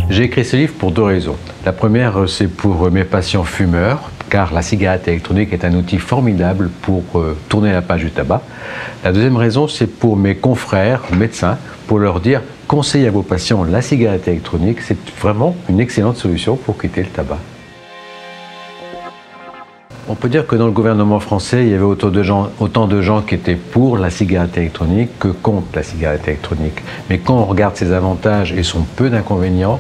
J'ai écrit ce livre pour deux raisons. La première, c'est pour mes patients fumeurs, car la cigarette électronique est un outil formidable pour tourner la page du tabac. La deuxième raison, c'est pour mes confrères médecins, pour leur dire « Conseillez à vos patients la cigarette électronique, c'est vraiment une excellente solution pour quitter le tabac ». On peut dire que dans le gouvernement français, il y avait autant de gens qui étaient pour la cigarette électronique que contre la cigarette électronique. Mais quand on regarde ses avantages et son peu d'inconvénients,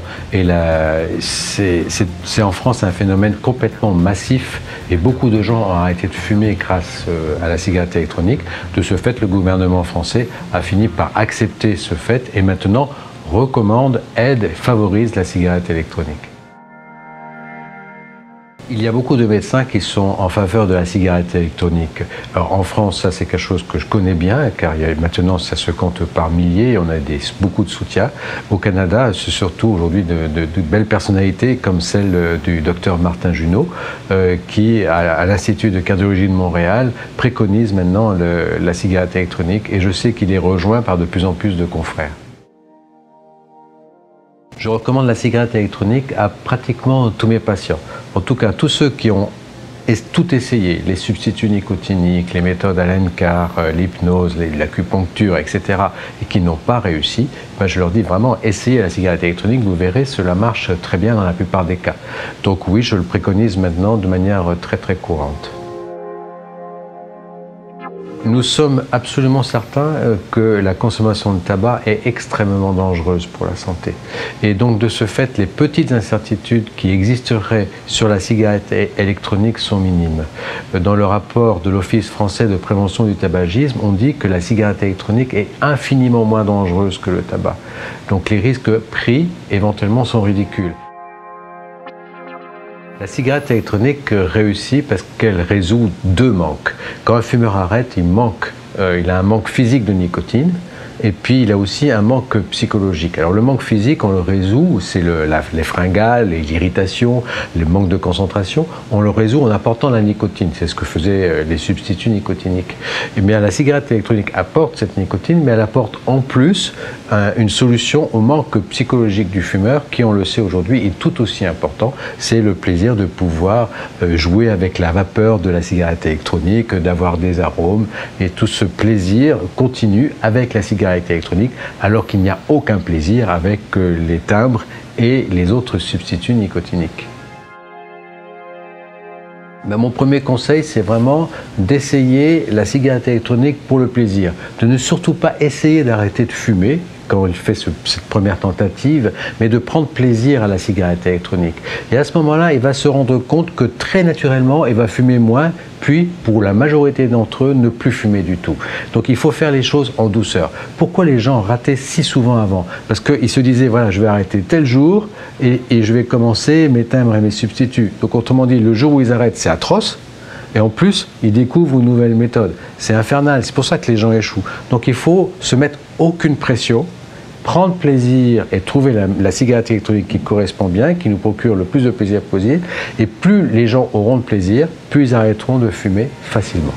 c'est en France un phénomène complètement massif et beaucoup de gens ont arrêté de fumer grâce à la cigarette électronique. De ce fait, le gouvernement français a fini par accepter ce fait et maintenant recommande, aide et favorise la cigarette électronique. Il y a beaucoup de médecins qui sont en faveur de la cigarette électronique. Alors, en France, ça c'est quelque chose que je connais bien, car maintenant ça se compte par milliers, on a beaucoup de soutien. Au Canada, c'est surtout aujourd'hui de belles personnalités comme celle du docteur Martin Junot, qui, à l'Institut de cardiologie de Montréal, préconise maintenant la cigarette électronique, et je sais qu'il est rejoint par de plus en plus de confrères. Je recommande la cigarette électronique à pratiquement tous mes patients. En tout cas, tous ceux qui ont tout essayé, les substituts nicotiniques, les méthodes à l'ENCAR, l'hypnose, l'acupuncture, etc., et qui n'ont pas réussi, je leur dis vraiment, essayez la cigarette électronique, vous verrez, cela marche très bien dans la plupart des cas. Donc oui, je le préconise maintenant de manière très très courante. Nous sommes absolument certains que la consommation de tabac est extrêmement dangereuse pour la santé. Et donc de ce fait, les petites incertitudes qui existeraient sur la cigarette électronique sont minimes. Dans le rapport de l'Office français de prévention du tabagisme, on dit que la cigarette électronique est infiniment moins dangereuse que le tabac. Donc les risques pris éventuellement sont ridicules. La cigarette électronique réussit parce qu'elle résout deux manques. Quand un fumeur arrête, il a un manque physique de nicotine, et puis il a aussi un manque psychologique. Alors le manque physique, on le résout, c'est les fringales, l'irritation, le manque de concentration, on le résout en apportant la nicotine. C'est ce que faisaient les substituts nicotiniques. Et bien la cigarette électronique apporte cette nicotine, mais elle apporte en plus une solution au manque psychologique du fumeur, qui, on le sait aujourd'hui, est tout aussi important. C'est le plaisir de pouvoir jouer avec la vapeur de la cigarette électronique, d'avoir des arômes, et tout ce plaisir continue avec la cigarette électronique, alors qu'il n'y a aucun plaisir avec les timbres et les autres substituts nicotiniques. Mon premier conseil, c'est vraiment d'essayer la cigarette électronique pour le plaisir, de ne surtout pas essayer d'arrêter de fumer quand il fait cette première tentative, mais de prendre plaisir à la cigarette électronique. Et à ce moment-là, il va se rendre compte que très naturellement, il va fumer moins, puis pour la majorité d'entre eux, ne plus fumer du tout. Donc il faut faire les choses en douceur. Pourquoi les gens rataient si souvent avant? Parce qu'ils se disaient, voilà, je vais arrêter tel jour et je vais commencer mes timbres et mes substituts. Donc autrement dit, le jour où ils arrêtent, c'est atroce. Et en plus, ils découvrent une nouvelle méthode. C'est infernal, c'est pour ça que les gens échouent. Donc il faut se mettre aucune pression, prendre plaisir et trouver la cigarette électronique qui correspond bien, qui nous procure le plus de plaisir possible. Et plus les gens auront de plaisir, plus ils arrêteront de fumer facilement.